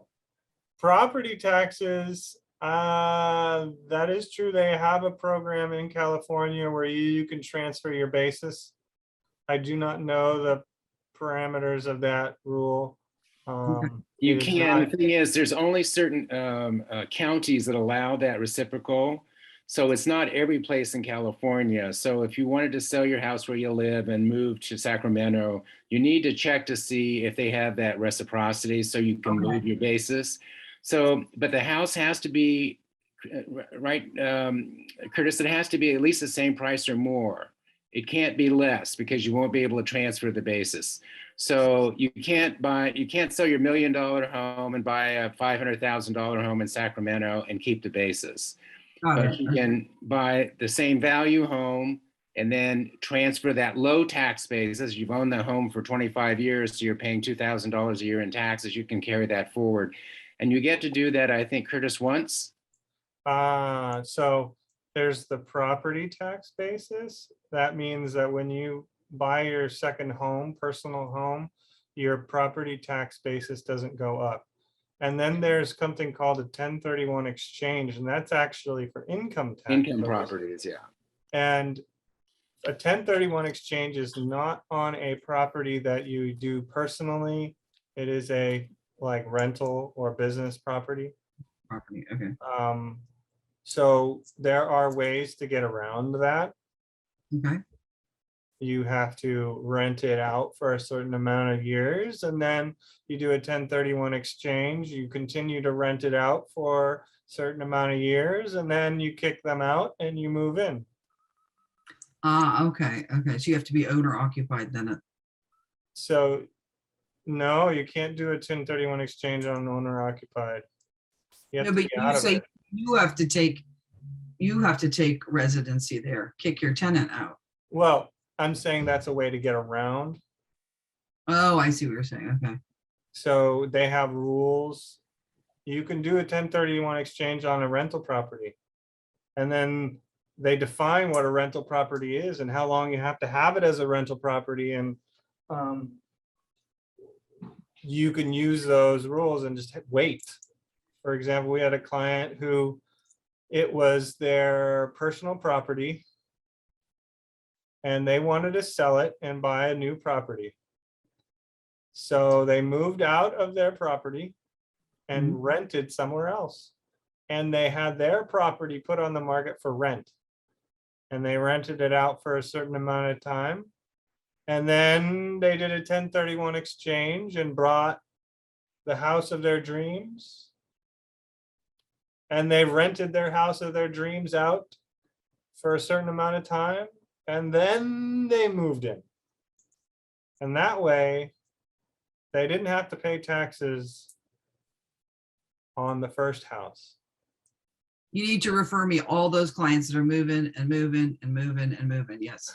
property taxes, that is true. They have a program in California where you can transfer your basis. I do not know the parameters of that rule. You it is can. not- The thing is, there's only certain counties that allow that reciprocal. So it's not every place in California. So if you wanted to sell your house where you live and move to Sacramento, you need to check to see if they have that reciprocity so you can move your basis. So, but the house has to be, right, Curtis, it has to be at least the same price or more. It can't be less because you won't be able to transfer the basis. So you can't sell your $1 million home and buy a $500,000 home in Sacramento and keep the basis. But you can buy the same value home and then transfer that low tax basis. You've owned the home for 25 years, so you're paying $2,000 a year in taxes. You can carry that forward. And you get to do that, I think, Curtis, once. So there's the property tax basis. That means that when you buy your second home, personal home, your property tax basis doesn't go up. And then there's something called a 1031 exchange, and that's actually for income tax. Income purposes. properties, yeah. And a 1031 exchange is not on a property that you do personally. It is a like rental or business property. Property, okay. So there are ways to get around that. Okay. You have to rent it out for a certain amount of years, and then you do a 1031 exchange. You continue to rent it out for a certain amount of years, and then you kick them out and you move in. Okay. So you have to be owner occupied then. So no, you can't do a 1031 exchange on owner occupied. You have No, to but be out you of say it. you have to take residency there, kick your tenant out. Well, I'm saying that's a way to get around. Oh, I see what you're saying. Okay. So they have rules. You can do a 1031 exchange on a rental property. And then they define what a rental property is and how long you have to have it as a rental property. And you can use those rules and just wait. For example, we had a client who it was their personal property and they wanted to sell it and buy a new property. So they moved out of their property and rented somewhere else. And they had their property put on the market for rent. And they rented it out for a certain amount of time. And then they did a 1031 exchange and brought the house of their dreams. And they rented their house of their dreams out for a certain amount of time. And then they moved in. And that way, they didn't have to pay taxes on the first house. You need to refer me all those clients that are moving and moving and moving and moving. Yes.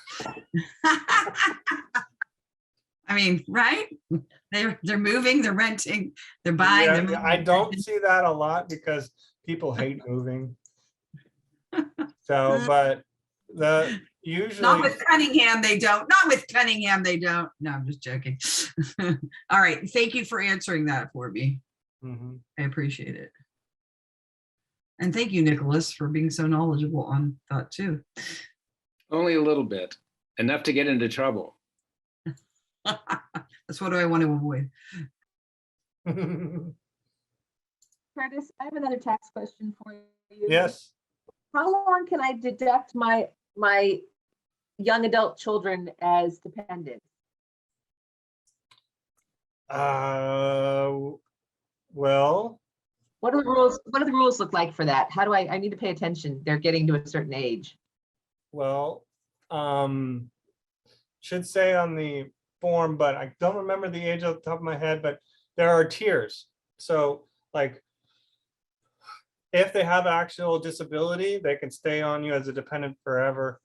I mean, right? They're moving, they're renting, they're buying. Yeah, they're moving, I don't see that a lot because people hate moving. So, but the usually. Not with Cunningham, they don't. Not with Cunningham, they don't. No, I'm just joking. All right. Thank you for answering that for me. Mhm. I appreciate it. And thank you, Nicholas, for being so knowledgeable on that too. Only a little bit, enough to get into trouble. That's what I want to avoid. Curtis, I have another tax question for you. Yes. How long can I deduct my young adult children as dependents? Well, What are the rules? What do the rules look like for that? How do I need to pay attention? They're getting to a certain age. well, should say on the form, but I don't remember the age off the top of my head, but there are tiers. So like, if they have actual disability, they can stay on you as a dependent forever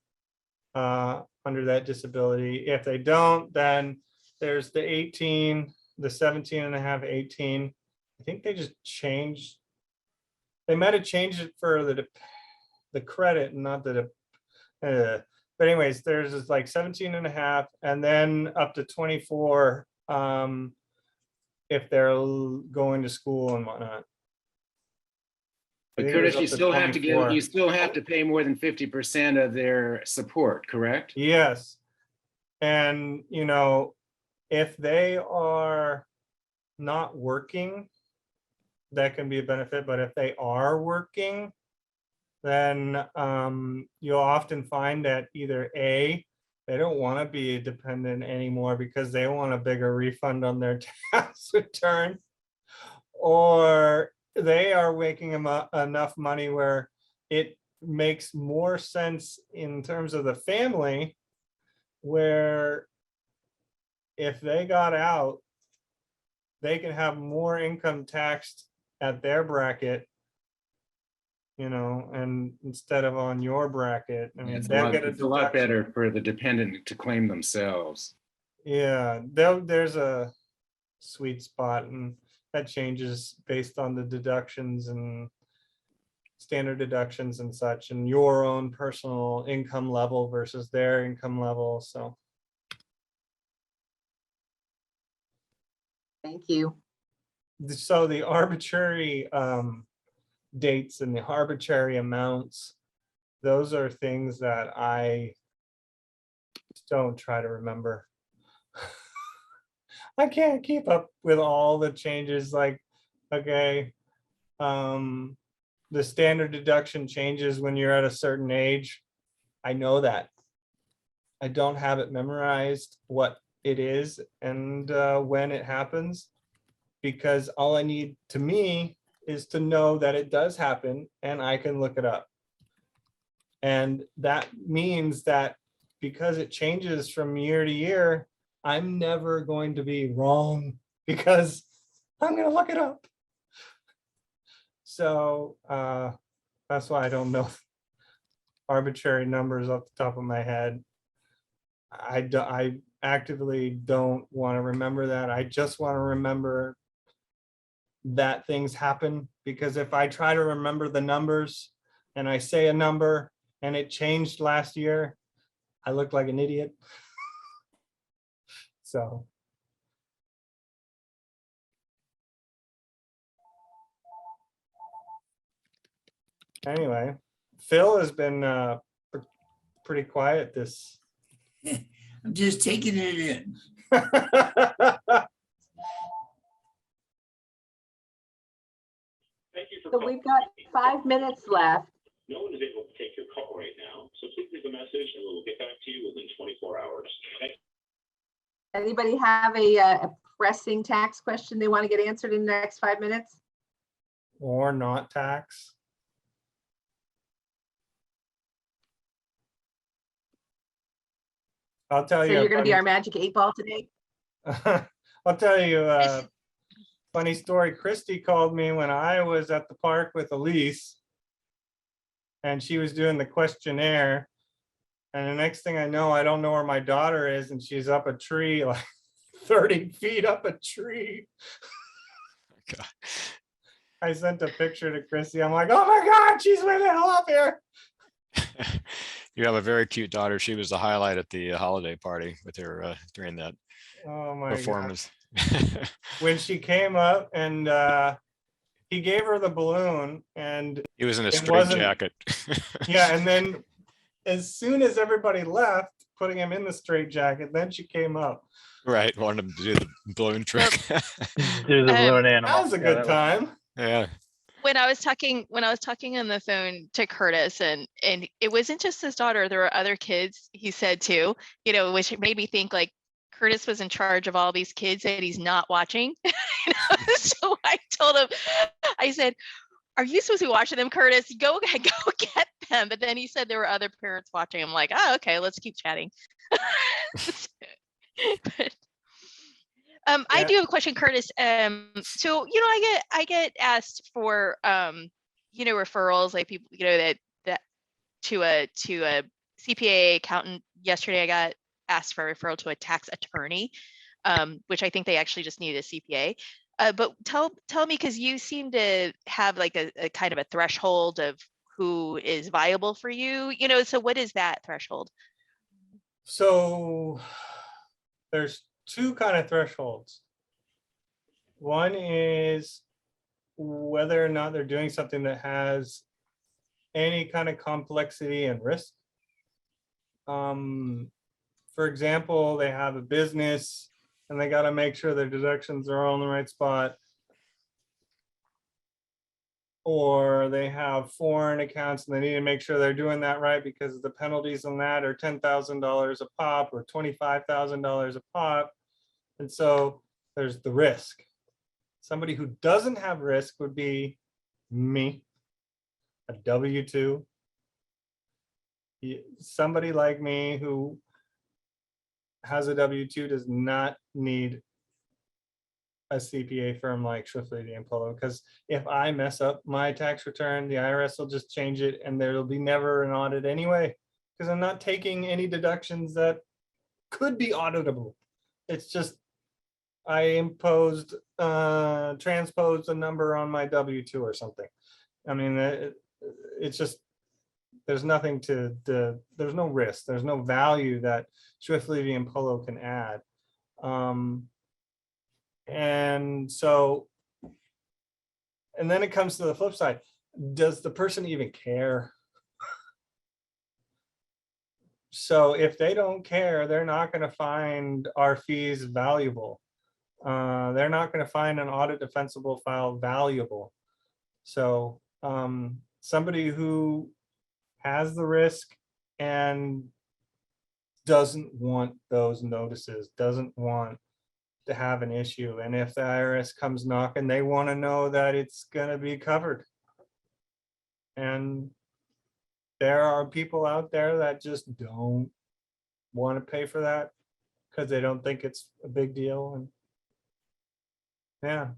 under that disability. If they don't, then there's the 18, the 17 and a half, 18. I think they just changed. They might have changed it for the credit and not the, but anyways, there's this like 17 and a half and then up to 24 if they're going to school and whatnot. I But think it was Curtis, you up to still have to 24. give, you still have to pay more than 50% of their support, correct? Yes. And, you know, if they are not working, that can be a benefit. But if they are working, then you'll often find that either A, they don't want to be a dependent anymore because they want a bigger refund on their tax return, or they are making enough money where it makes more sense in terms of the family, where if they got out, they can have more income taxed at their bracket, you know, and instead of on your bracket. I mean, It's they'll get a lot deduction. better for the dependent to claim themselves. Yeah, there's a sweet spot, and that changes based on the deductions and standard deductions and such, and your own personal income level versus their income level. So Thank you. so the arbitrary dates and the arbitrary amounts, those are things that I don't try to remember. I can't keep up with all the changes. Like, okay, the standard deduction changes when you're at a certain age. I know that. I don't have it memorized what it is and when it happens, because all I need to me is to know that it does happen and I can look it up. And that means that because it changes from year to year, I'm never going to be wrong because I'm going to look it up. So that's why I don't know arbitrary numbers off the top of my head. I actively don't want to remember that. I just want to remember that things happen, because if I try to remember the numbers and I say a number and it changed last year, I look like an idiot. So. Anyway, Phil has been pretty quiet this. I'm just taking it in. So we've got 5 minutes left. No one is able to take your call right now, so please leave a message and we will get back to you within 24 hours. Anybody have a pressing tax question they want to get answered in the next 5 minutes? Or not tax. I'll tell So you. you're going to be our magic 8-ball today? I'll tell you a funny story. Christy called me when I was at the park with Elise, and she was doing the questionnaire. And the next thing I know, I don't know where my daughter is, and she's up a tree, like 30 feet up a tree. God. I sent a picture to Christy. I'm like, oh my God, she's way the hell up here. You have a very cute daughter. She was the highlight at the holiday party with her during that Oh my performance. God. When she came up and he gave her the balloon, and He was in a it straight wasn't- jacket. yeah, and then as soon as everybody left, putting him in the straight jacket, then she came up. Right, wanted him to do the balloon trick. Do the balloon animal. That was a good time. Yeah. When I was talking on the phone to Curtis, and it wasn't just his daughter, there were other kids, he said too, you know, which made me think like Curtis was in charge of all these kids that he's not watching. So I told him, I said, are you supposed to be watching them, Curtis? Go get But then he said there were other parents watching. I'm like, oh, okay, let's keep chatting. But, I Yeah. do have a question, Curtis. So I get asked for referrals, like people, that to a CPA accountant. Yesterday, I got asked for a referral to a tax attorney, which I think they actually just needed a CPA. But tell me, because you seem to have like a kind of a threshold of who is viable for you. So what is that threshold? So there's two kind of thresholds. One is whether or not they're doing something that has any kind of complexity and risk. For example, they have a business and they got to make sure their deductions are all in the right spot. Or they have foreign accounts and they need to make sure they're doing that right because the penalties on that are $10,000 a pop or $25,000 a pop. And so there's the risk. Somebody who doesn't have risk would be me, a W-2. Somebody like me who has a W-2 does not need a CPA firm like Shwiff, Levy Polo, because if I mess up my tax return, the IRS will just change it and there'll be never an audit anyway, because I'm not taking any deductions that could be auditable. It's just I transposed a number on my W-2 or something. I mean, it's just, there's nothing there's no risk, there's no value that Shwiff, Levy Polo can add. And so, and then it comes to the flip side. Does the person even care? So if they don't care, they're not going to find our fees valuable. They're not going to find an audit defensible file valuable. So somebody who has the risk and doesn't want those notices, doesn't want to have an issue. And if the IRS comes knocking, they want to know that it's going to be covered. And there are people out there that just don't want to pay for that because they don't think it's a big deal. And yeah.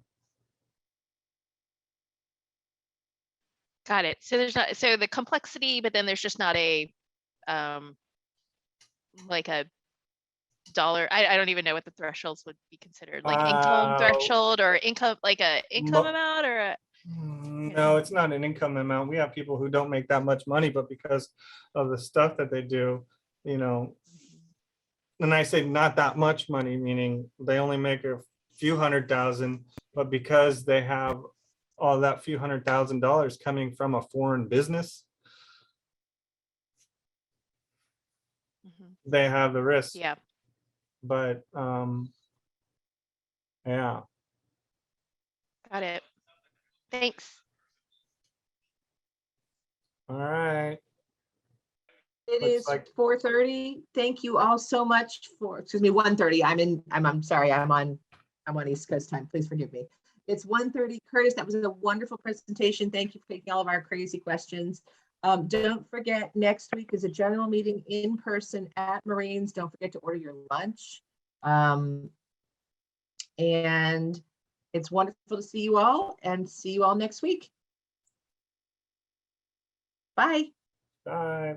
Got it. So there's not, so the complexity, but then there's just not a like a dollar. I don't even know what the thresholds would be considered, like income threshold or income, like a income amount or a. No, it's not an income amount. We have people who don't make that much money, but because of the stuff that they do, and I say not that much money, meaning they only make a few $100,000, but because they have all that few $100,000 coming from a foreign business, they have the risk. Yeah. But yeah. Got it. Thanks. All right. It Looks is like 4:30. Thank you all so much for, excuse me, 1:30. I'm sorry, I'm on East Coast time. Please forgive me. It's 1:30. Curtis, that was a wonderful presentation. Thank you for taking all of our crazy questions. Don't forget, next week is a general meeting in person at Marines. Don't forget to order your lunch. And it's wonderful to see you all and see you all next week. Bye. Bye.